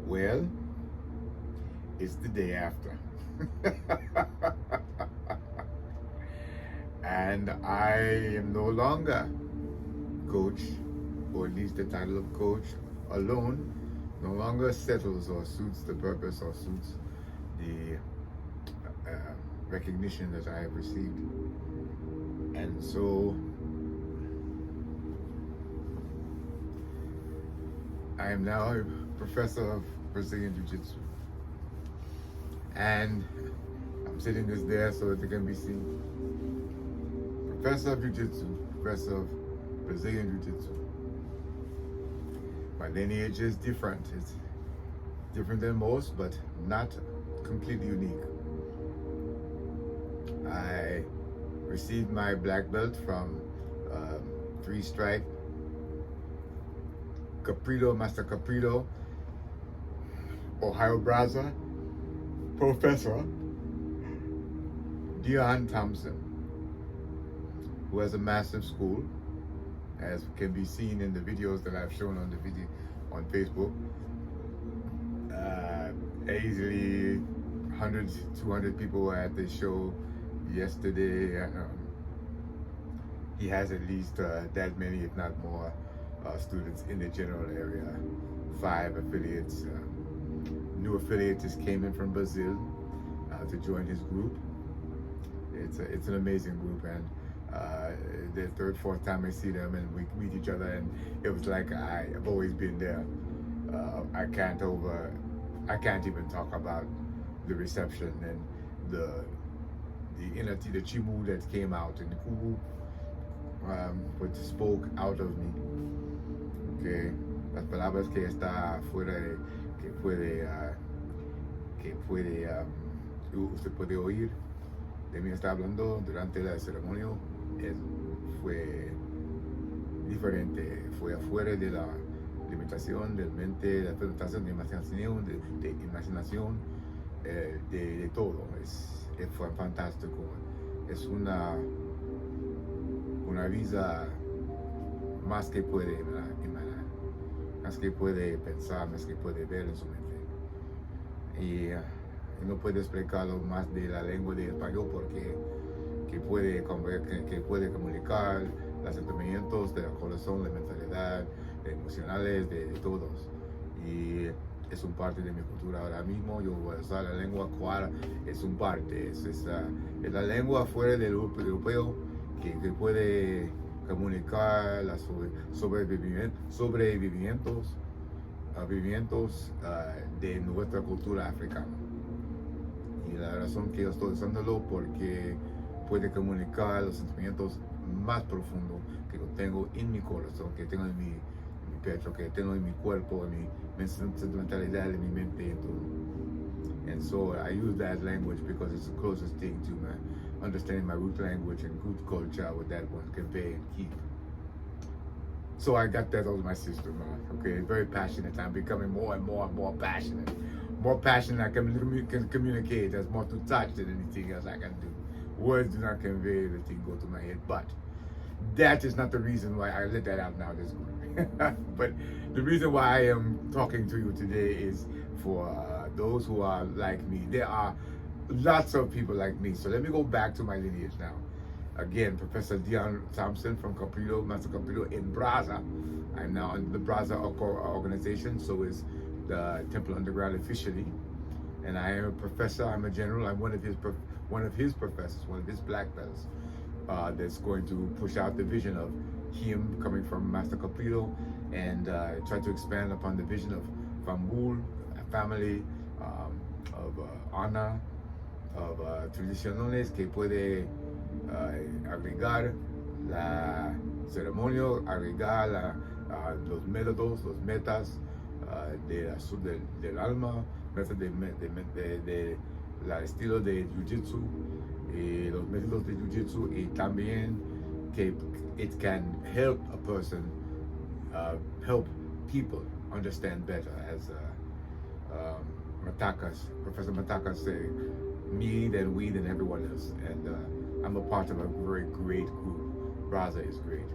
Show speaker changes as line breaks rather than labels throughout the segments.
Well, it's the day after. And I am no longer coach, or at least the title of coach alone no longer settles or suits the purpose or suits the recognition that I have received. And so I am now a professor of Brazilian Jiu-Jitsu. And I'm sitting this there so that it can be seen. Professor of Jiu-Jitsu, professor of Brazilian Jiu-Jitsu. My lineage is different. It's different than most, but not completely unique. I received my black belt from three-stripe Master Caprito, Ohio Brasa Professor Deon Thompson, who has a massive school, as can be seen in the videos that I've shown on the video on Facebook. Easily 100, 200 people were at the show yesterday. He has at least that many, if not more, students in the general area. 5 affiliates. New affiliates just came in from Brazil to join his group. It's an amazing group, and the third, 4th time I see them and we meet each other, and it was like I've always been there. I can't even talk about the reception and the chimu that came out and who what spoke out of me. Okay, las palabras que está fuera, que puede usted puede oír de mí está hablando durante la ceremonia fue diferente, fue afuera de la limitación de mente, la presentación de imaginación, de todo. Fue fantástico. Es una visa más que puede imaginar, más que puede pensar, más que puede ver en su mente. Y no puede explicarlo más de la lengua de español porque que puede comunicar los sentimientos del corazón, la mentalidad, emocionales de todos. Y es un parte de mi cultura ahora mismo. Yo voy a usar la lengua cual es un parte, es la lengua fuera del europeo que puede comunicar los sobrevivimientos de nuestra cultura africana. Y la razón que yo estoy usándolo porque puede comunicar los sentimientos más profundos que yo tengo en mi corazón, que tengo en mi pecho, que tengo en mi cuerpo, en mi sentimentalidad, en mi mente, en todo. And so I use that language because it's the closest thing to my understanding my root language and root culture, what that one convey and keep. So I got that out of my system, okay? Very passionate. I'm becoming more and more passionate. More passionate I can communicate. There's more to touch than anything else I can do. Words do not convey everything go to my head, but that is not the reason why I let that out now this morning. But the reason why I am talking to you today is for those who are like me. There are lots of people like me. So let me go back to my lineage now. Again, Professor Deon Thompson from Caprito, Master Caprito in Brasa. I'm now in the Brasa organization, so is the Temple Underground officially. And I am a professor, I'm a general, I'm one of his professors, one of his black belts, that's going to push out the vision of him coming from Master Caprito and try to expand upon the vision of Fambul, a family of honor, of tradicionales que puede agregar la ceremonia, agregar los métodos, los metas del alma, metas de la estilo de Jiu-Jitsu, los métodos de Jiu-Jitsu, y también que it can help a person, help people understand better, as Professor Matakas say, me, then we, then everyone else. And I'm a part of a very great group. Brasa is great.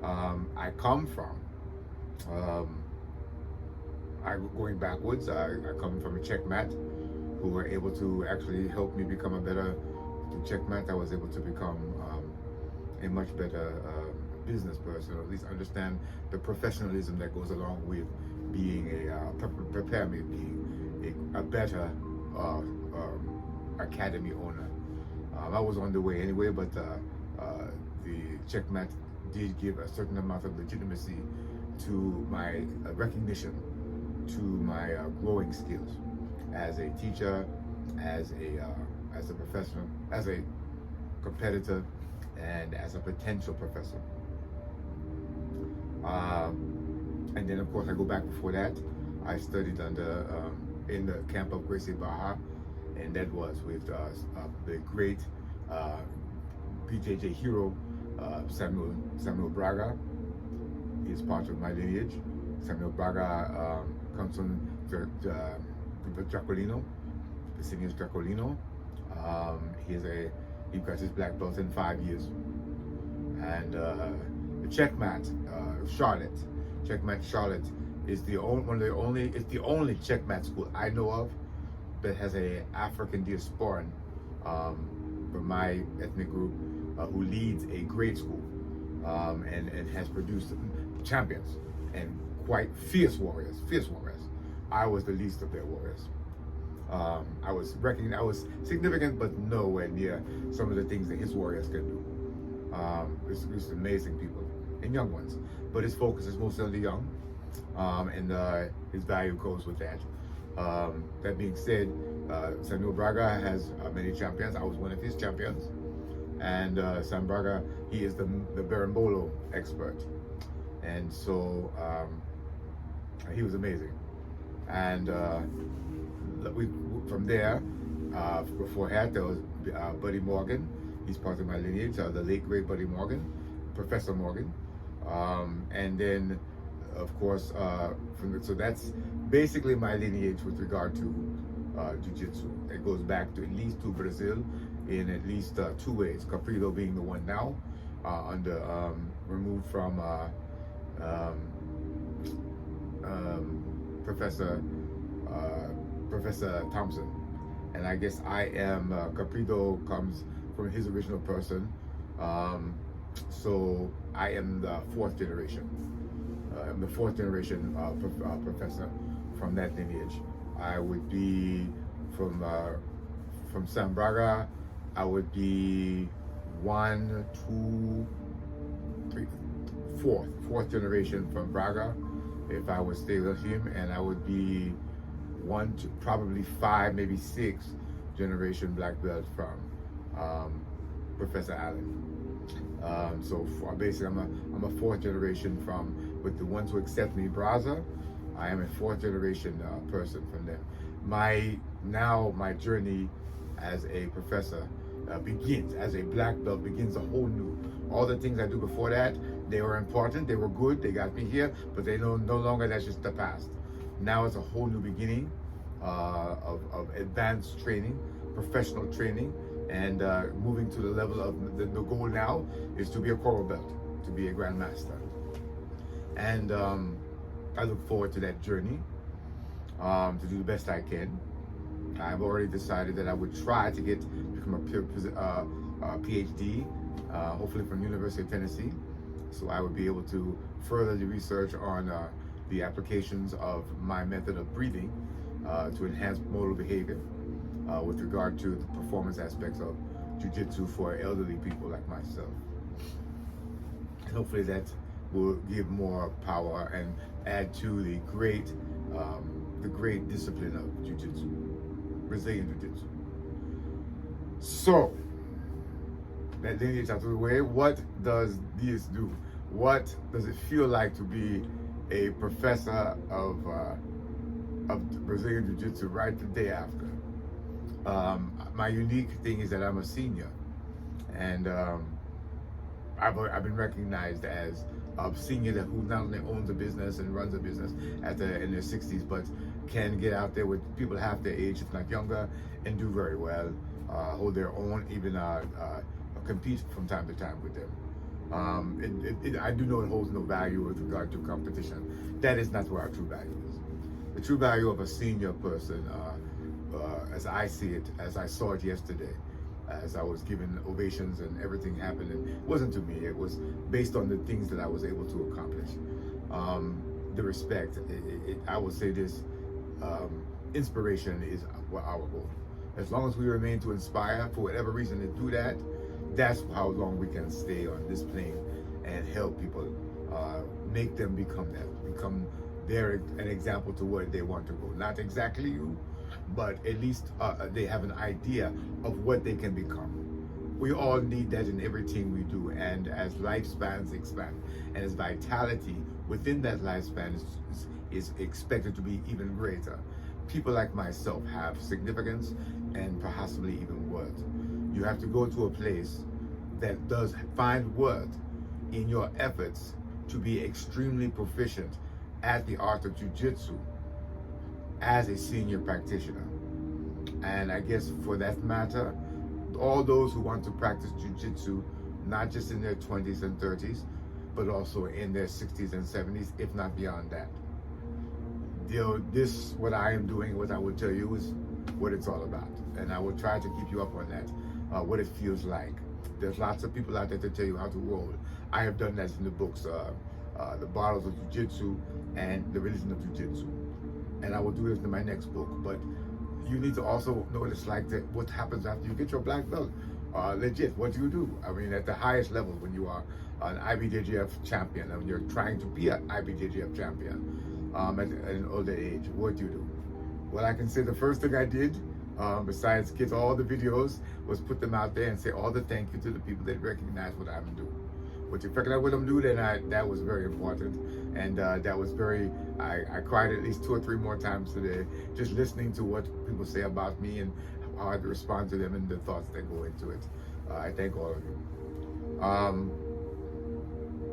I come from going backwards, I come from a checkmat who were able to actually help me become a better checkmat. I was able to become a much better business person, or at least understand the professionalism that goes along with being prepare me being a better academy owner. I was on the way anyway, but the checkmat did give a certain amount of legitimacy to my recognition, to my growing skills as a teacher, as a professional, as a competitor, and as a potential professor. And then of course I go back before that. I studied under in the camp of Gracie Baha, and that was with the great BJJ hero Samuel Braga. He's part of my lineage. Samuel Braga comes from Dracolino, the city is Dracolino. He got his black belt in 5 years. And the Checkmat Charlotte is the only Checkmat school I know of that has a African diasporan from my ethnic group who leads a grade school and has produced champions and quite fierce warriors. I was the least of their warriors. I was significant, but nowhere near some of the things that his warriors can do. It's amazing people and young ones, but his focus is mostly on the young, and his value goes with that. That being said, Samuel Braga has many champions. I was one of his champions, and Sam Braga, he is the Berimbolo expert, and so he was amazing. And from there, before that, there was Buddy Morgan. He's part of my lineage, the late great Buddy Morgan, Professor Morgan. And then, of course, so that's basically my lineage with regard to Jiu-Jitsu. It goes back to at least to Brazil in at least 2 ways. Caprido being the one now, removed from Professor Thompson. And I guess I am, Caprido comes from his original person. So I am the 4th generation. I'm the 4th generation professor from that lineage. I would be from Sam Braga. I would be 1, 2, 3, 4th generation from Braga if I was stay with him, and I would be 1 to probably 5, maybe 6 generation black belt from Professor Allen. So basically, I'm a 4th generation from, with the ones who accept me, Brasa. I am a 4th generation person from them. My journey as a professor begins, as a black belt begins a whole new. All the things I do before that, they were important, they were good, they got me here, but they no longer, that's just the past. Now it's a whole new beginning of advanced training, professional training, and moving to the level of the goal now is to be a coral belt, to be a grandmaster. And I look forward to that journey, to do the best I can. I've already decided that I would try to become a PhD, hopefully from University of Tennessee. So I would be able to further the research on the applications of my method of breathing to enhance motor behavior with regard to the performance aspects of Jiu-Jitsu for elderly people like myself. And hopefully that will give more power and add to the great discipline of Jiu-Jitsu, Brazilian Jiu-Jitsu. So, that lineage out of the way, what does this do? What does it feel like to be a professor of Brazilian Jiu-Jitsu right the day after? My unique thing is that I'm a senior, and I've been recognized as a senior who not only owns a business and runs a business in their 60s, but can get out there with people half their age, if not younger, and do very well, hold their own, even compete from time to time with them. I do know it holds no value with regard to competition. That is not where our true value is. the true value of a senior person, as I see it, as I saw it yesterday, as I was given ovations and everything happened, and it wasn't to me, it was based on the things that I was able to accomplish. The respect, I will say this, inspiration is our goal. As long as we remain to inspire, for whatever reason to do that, that's how long we can stay on this plane and help people, make them become that, become an example to where they want to go. Not exactly you, but at least they have an idea of what they can become. We all need that in everything we do, and as lifespans expand, and as vitality within that lifespan is expected to be even greater, people like myself have significance and possibly even worth. You have to go to a place that does find worth in your efforts to be extremely proficient at the art of jiu-jitsu as a senior practitioner. And I guess for that matter, all those who want to practice jiu-jitsu, not just in their 20s and 30s, but also in their 60s and 70s, if not beyond that. This, what I am doing, what I will tell you, is what it's all about. And I will try to keep you up on that, what it feels like. There's lots of people out there to tell you how to roll. I have done that in the books, The Bottles of Jiu-Jitsu and The Religion of Jiu-Jitsu. And I will do this in my next book. But you need to also know what it's like, what happens after you get your black belt. Legit, what do you do? I mean, at the highest level, when you are an IBJJF champion, and you're trying to be an IBJJF champion at an older age, what do you do? Well, I can say the first thing I did, besides get all the videos, was put them out there and say all the thank you to the people that recognize what I'm doing. But you figured out what I'm doing, then that was very important. And that was very, I cried at least 2 or 3 more times today, just listening to what people say about me and how I respond to them and the thoughts that go into it. I thank all of you.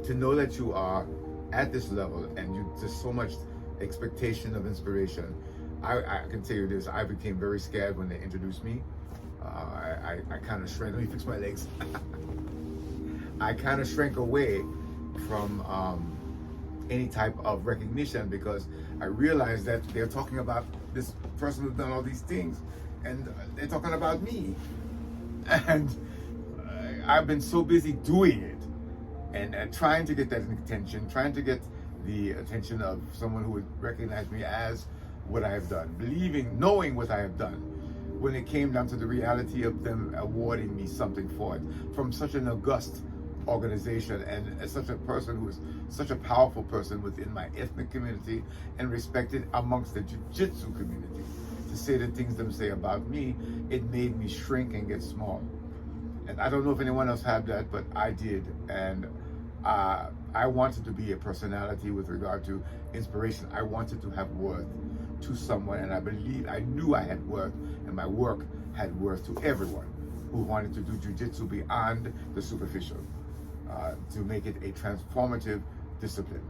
To know that you are at this level and you just so much expectation of inspiration, I can tell you this, I became very scared when they introduced me. I kind of shrank, let me fix my legs. I kind of shrank away from any type of recognition, because I realized that they're talking about this person who's done all these things, and they're talking about me. And I've been so busy doing it and trying to get that attention, trying to get the attention of someone who would recognize me as what I have done, knowing what I have done, when it came down to the reality of them awarding me something for it from such an august organization, and as such a person who is such a powerful person within my ethnic community and respected amongst the jiu-jitsu community, to say the things them say about me, it made me shrink and get small. And I don't know if anyone else had that, but I did. And I wanted to be a personality with regard to inspiration. I wanted to have worth to someone, and I knew I had worth, and my work had worth to everyone who wanted to do jiu-jitsu beyond the superficial, to make it a transformative discipline,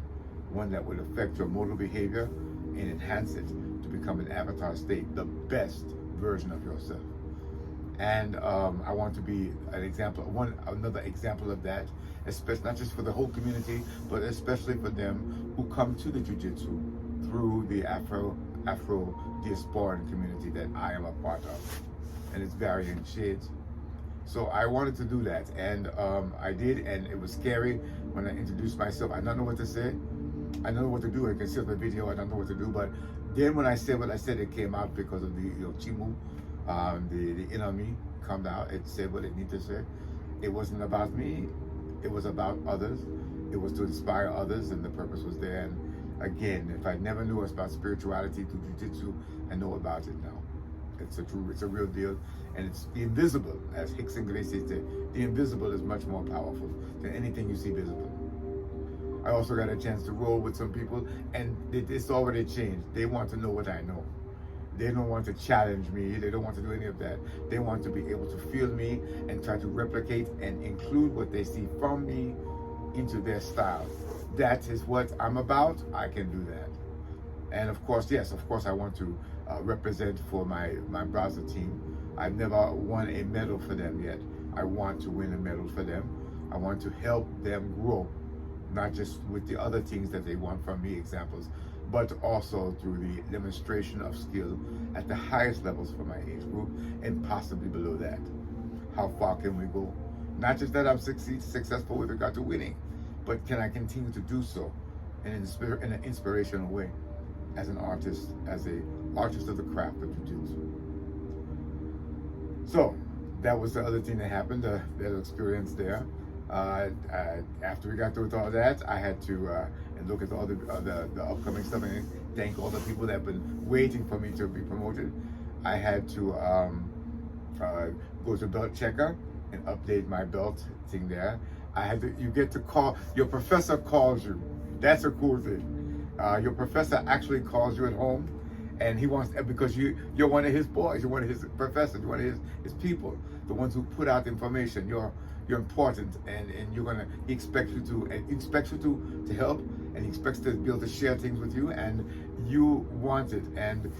one that would affect your motor behavior and enhance it to become an avatar state, the best version of yourself. And I want to be an example, another example of that, especially not just for the whole community, but especially for them who come to the jiu-jitsu through the Afro diasporan community that I am a part of, and its varying shades. So I wanted to do that, and I did, and it was scary when I introduced myself. I don't know what to say. I don't know what to do. I can see the video. I don't know what to do, but then when I said what I said, it came out because of the Chimu. The inner me come out. It said what it needed to say. It wasn't about me. It was about others. It was to inspire others, and the purpose was there. And again, if I never knew about spirituality through jiu-jitsu, I know about it now. It's a real deal, and it's the invisible, as Hicks and Gracie said. The invisible is much more powerful than anything you see visible. I also got a chance to roll with some people, and it's already changed. They want to know what I know. They don't want to challenge me. They don't want to do any of that. They want to be able to feel me and try to replicate and include what they see from me into their style. That is what I'm about. I can do that. And of course, yes, of course, I want to represent for my Brasa team. I've never won a medal for them yet. I want to win a medal for them. I want to help them grow, not just with the other things that they want from me, examples, but also through the demonstration of skill at the highest levels for my age group and possibly below that. How far can we go? Not just that I'm successful with regard to winning, but can I continue to do so in an inspirational way as an artist, as a artist of the craft of jiu-jitsu. So that was the other thing that happened, that experience there. After we got through with all that, I had to and look at all the upcoming stuff and thank all the people that have been waiting for me to be promoted. I had to go to Belt Checker and update my belt thing there. You get to call, your professor calls you. That's a cool thing. Your professor actually calls you at home, and he wants, because you're one of his boys, you're one of his professors, you're one of his people, the ones who put out information. You're important, and he expects you to help, and he expects to be able to share things with you, and you want it. And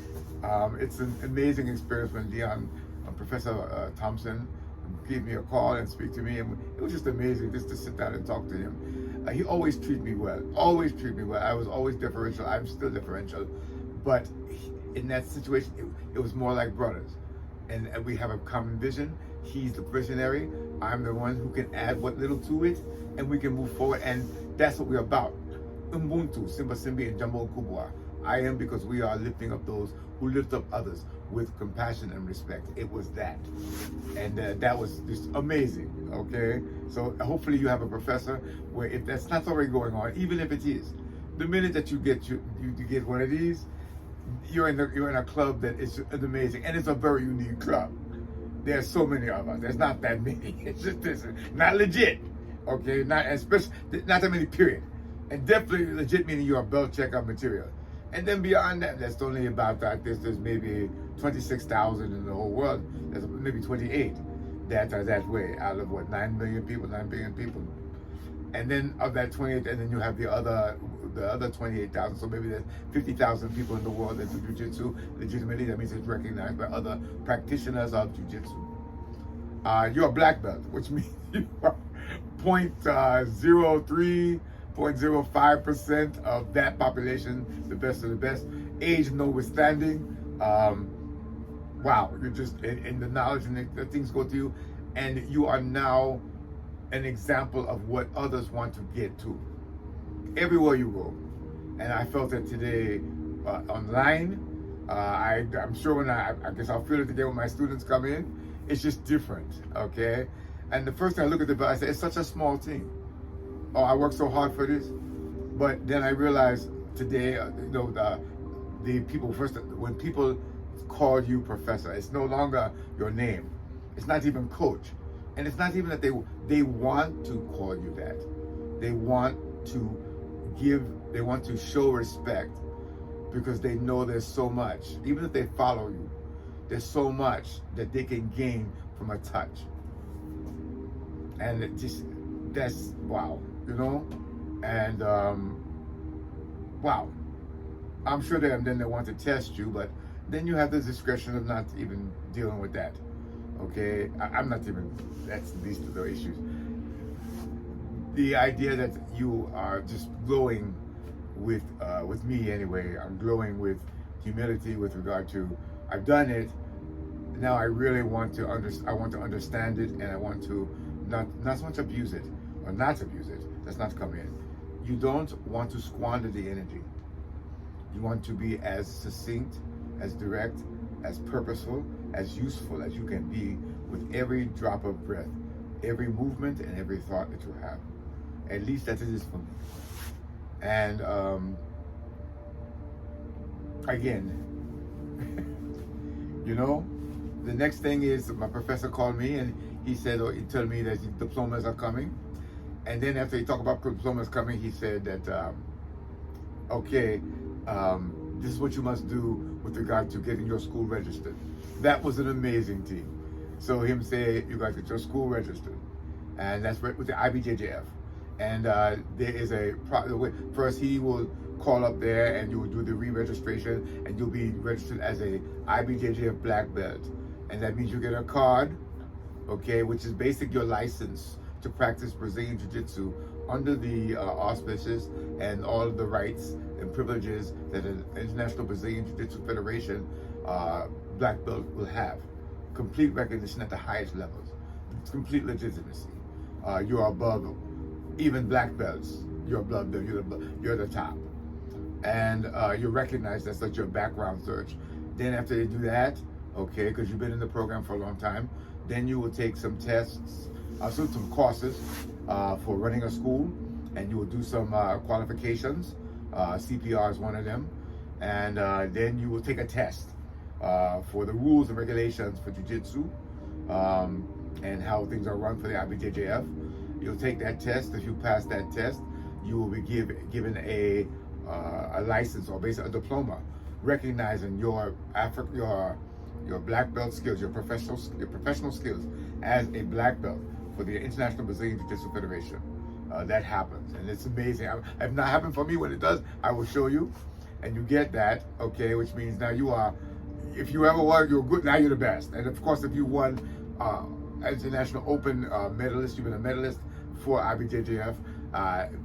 it's an amazing experience when Professor Thompson gave me a call and speak to me, and it was just amazing just to sit down and talk to him. He always treated me well, always treated me well. I was always deferential. I'm still deferential, but in that situation, it was more like brothers, and we have a common vision. He's the visionary. I'm the one who can add what little to it, and we can move forward, and that's what we're about. Ubuntu, Simba Simbi, and Jumbo Kubwa. I am, because we are lifting up those who lift up others with compassion and respect. It was that. And that was just amazing, okay? So hopefully you have a professor where, if that's not already going on, even if it is, the minute that you get one of these, you're in a club that is amazing, and it's a very unique club. There's so many of us. There's not that many. It's just this, not legit, okay? Not that many, period. And definitely legit meaning you're a belt checkout material. And then beyond that, that's only about that. There's maybe 26,000 in the whole world. There's maybe 28 that are that way, out of what, 9 billion people. And then of that 28, and then you have the other 28,000. So maybe there's 50,000 people in the world that do jiu-jitsu legitimately. That means it's recognized by other practitioners of jiu-jitsu. You're a black belt, which means you are 0.03, 0.05% of that population, the best of the best, age notwithstanding. Wow, you're just in the knowledge and the things go to you, and you are now an example of what others want to get to everywhere you go. And I felt that today online. I'm sure when I guess I'll feel it today when my students come in. It's just different, okay? And the first time I look at the belt, I say, it's such a small thing. Oh, I worked so hard for this. But then I realized today, the people, when people call you professor, it's no longer your name. It's not even coach. And it's not even that they want to call you that. They want to show respect, because they know there's so much. Even if they follow you, there's so much that they can gain from a touch. And that's wow. And wow, I'm sure then they want to test you, but then you have the discretion of not even dealing with that, okay? That's the least of the issues. The idea that you are just glowing with me anyway, I'm glowing with humility with regard to, I've done it, now I really want to understand it, and I want to not so much abuse it, or not abuse it. That's not come in. You don't want to squander the energy. You want to be as succinct, as direct, as purposeful, as useful as you can be with every drop of breath, every movement, and every thought that you have. At least that it is for me. And again, the next thing is, my professor called me and he said, he told me that his diplomas are coming. And then after he talked about diplomas coming, he said that, this is what you must do with regard to getting your school registered. That was an amazing thing. So him say, you got to get your school registered. And that's with the IBJJF. And there is first he will call up there and you will do the re-registration, and you'll be registered as a IBJJF black belt. And that means you get a card, okay, which is basically your license to practice Brazilian Jiu-Jitsu under the auspices and all of the rights and privileges that an International Brazilian Jiu-Jitsu Federation black belt will have. Complete recognition at the highest levels. It's complete legitimacy. You're above even black belts. You're above them. You're the top, and you're recognized as such your background search. Then after they do that, okay, because you've been in the program for a long time, then you will take some tests, some courses for running a school, and you will do some qualifications. CPR is one of them, and then you will take a test for the rules and regulations for Jiu-Jitsu and how things are run for the IBJJF. You'll take that test. If you pass that test, you will be given a license, or basically a diploma, recognizing your black belt skills, your professional skills as a black belt for the International Brazilian Jiu-Jitsu Federation. That happens, and it's amazing. It not happened for me. When it does, I will show you, and you get that, okay, which means now you are, if you ever won, you're good, now you're the best. And of course, if you won International Open medalist, you've been a medalist for IBJJF,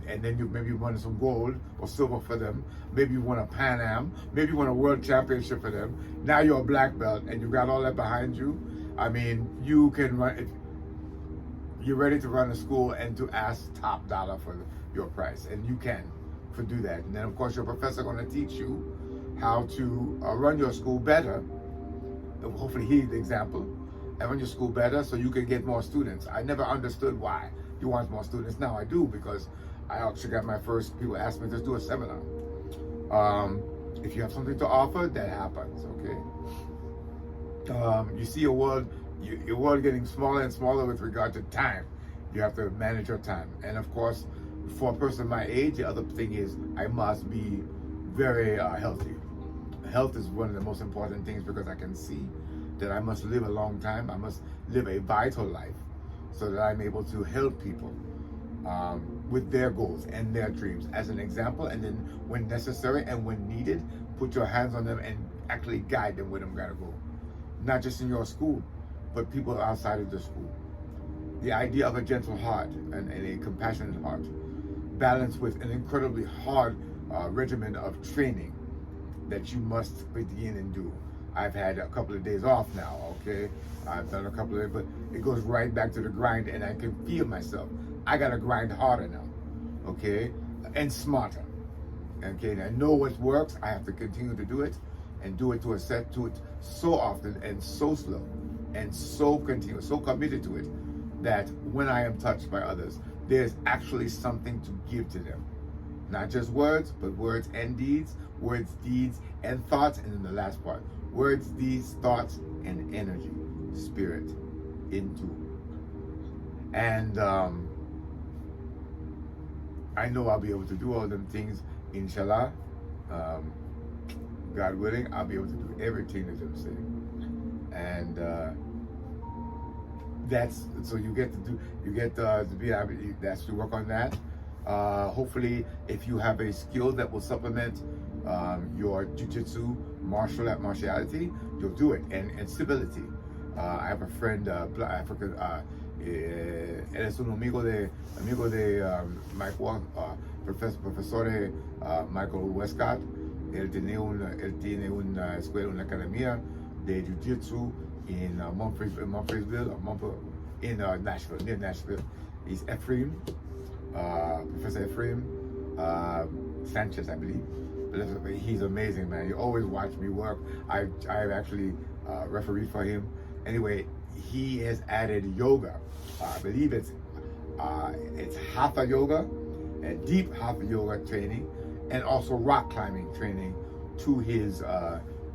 and then maybe you won some gold or silver for them, maybe you won a Pan Am, maybe you won a world championship for them, now you're a black belt, and you got all that behind you. I mean, you can run, you're ready to run a school and to ask top dollar for your price, and you can do that. And then of course your professor going to teach you how to run your school better. Hopefully he's the example, and run your school better so you can get more students. I never understood why you want more students. Now I do, because I actually got my first, people asked me to do a seminar. If you have something to offer, that happens, okay? You see your world getting smaller and smaller with regard to time. You have to manage your time. And of course, for a person my age, the other thing is I must be very healthy. Health is one of the most important things, because I can see that I must live a long time. I must live a vital life so that I'm able to help people with their goals and their dreams as an example. And then when necessary and when needed, put your hands on them and actually guide them where they've got to go. Not just in your school, but people outside of the school. The idea of a gentle heart and a compassionate heart, balanced with an incredibly hard regimen of training that you must begin and do. I've had a couple of days off now, okay? I've done a couple of, but it goes right back to the grind, and I can feel myself. I gotta grind harder now, okay? And smarter, okay? And I know what works. I have to continue to do it, and do it to a set, to it so often and so slow, and so continuous, so committed to it, that when I am touched by others, there's actually something to give to them. Not just words, but words and deeds, words, deeds, and thoughts. And then the last part, words, deeds, thoughts, and energy, spirit, into. And I know I'll be able to do all them things, inshallah. God willing, I'll be able to do everything that I'm saying. And that's, so you get to be able, that's to work on that. Hopefully, if you have a skill that will supplement your jiu-jitsu martiality, you'll do it, and stability. I have a friend, African, él es un amigo de Michael, Professor Michael Westcott. Él tiene una escuela, una academia de jiu-jitsu in Murfreesville, in Nashville, near Nashville. He's Ephraim, Professor Ephraim Sanchez, I believe. He's amazing, man. He always watched me work. I've actually refereed for him. Anyway, he has added yoga. I believe it's hatha yoga, and deep hatha yoga training, and also rock climbing training to his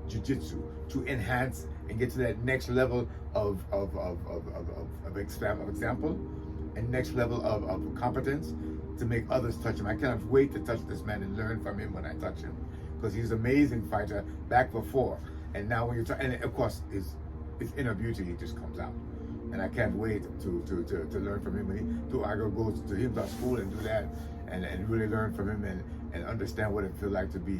jiu-jitsu, to enhance and get to that next level of example, and next level of competence, to make others touch him. I cannot wait to touch this man and learn from him when I touch him, because he's an amazing fighter back before, and now when you're and of course his inner beauty, it just comes out, and I can't wait to learn from him. When I go to him to school and do that, and really learn from him and understand what it feels like to be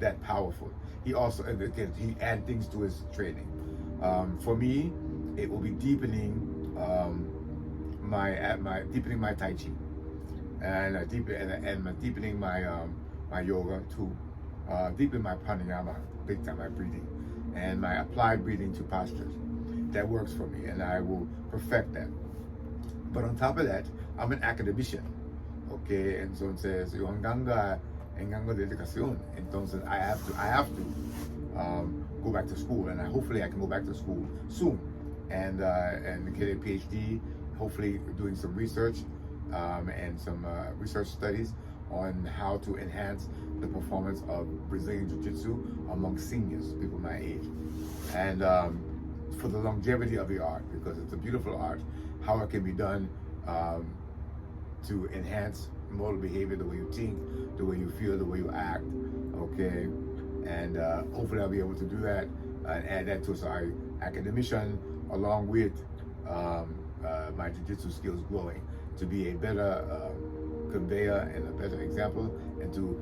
that powerful. He also, again, he add things to his training. For me, it will be deepening my Tai Chi, and deepening my my yoga too, deep in my pranayama, big time my breathing, and my applied breathing to postures. That works for me, and I will perfect that. But on top of that, I'm an academician, okay? Entonces, yo engango de educación. Entonces, I have to go back to school, and hopefully I can go back to school soon, and get a PhD. Hopefully, doing some research and some research studies on how to enhance the performance of Brazilian Jiu-Jitsu among seniors, people my age, and for the longevity of the art, because it's a beautiful art, how it can be done to enhance motor behavior, the way you think, the way you feel, the way you act, okay? And hopefully I'll be able to do that and add that to our academician, along with my jiu-jitsu skills growing, to be a better conveyor and a better example, and to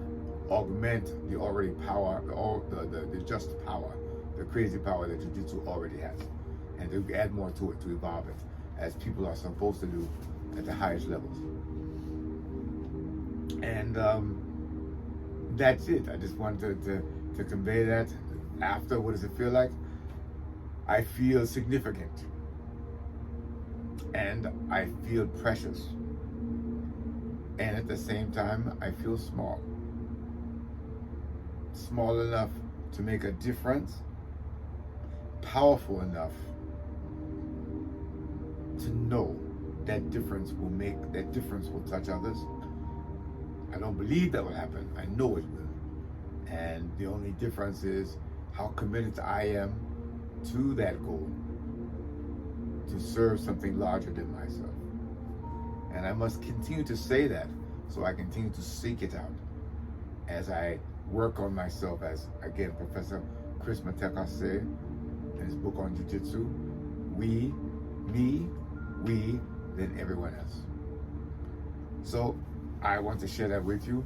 augment the already power, the just power, the crazy power that jiu-jitsu already has, and to add more to it, to evolve it, as people are supposed to do at the highest levels. And that's it. I just wanted to convey that. After, what does it feel like? I feel significant, and I feel precious, and at the same time I feel small enough to make a difference, powerful enough to know that difference will touch others. I don't believe that will happen. I know it will. And the only difference is how committed I am to that goal, to serve something larger than myself. And I must continue to say that, so I continue to seek it out as I work on myself, as, again, Professor Chris Mateka said in his book on Jiu-Jitsu, we, then everyone else. So I want to share that with you,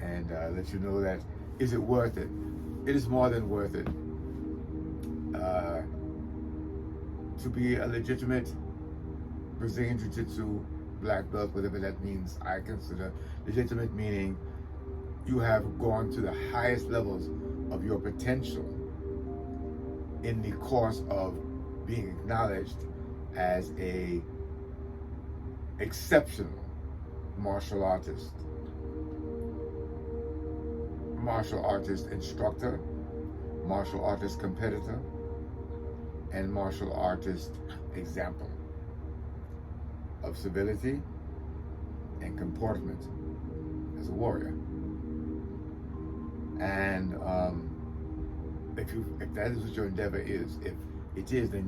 and let you know that, is it worth it? It is more than worth it. To be a legitimate Brazilian Jiu-Jitsu black belt, whatever that means, I consider legitimate meaning you have gone to the highest levels of your potential in the course of being acknowledged as a exceptional martial artist instructor, martial artist competitor, and martial artist example of civility and comportment as a warrior. And if that is what your endeavor is, if it is, then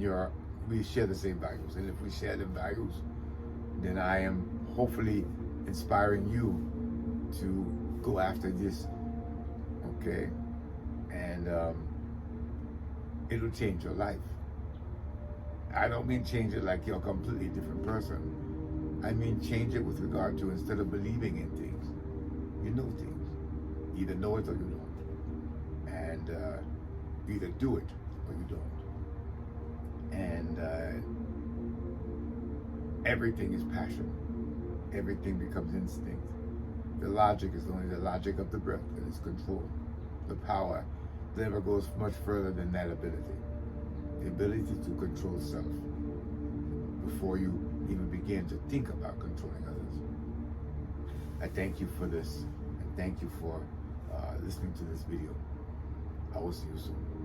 we share the same values. And if we share the values, then I am hopefully inspiring you to go after this, okay? And it'll change your life. I don't mean change it like you're a completely different person. I mean change it with regard to, instead of believing in things, you know things. You either know it or you don't. And you either do it or you don't. And everything is passion. Everything becomes instinct. The logic is only the logic of the breath, and its control. The power never goes much further than that ability. The ability to control self before you even begin to think about controlling others. I thank you for this, and thank you for listening to this video. I will see you soon.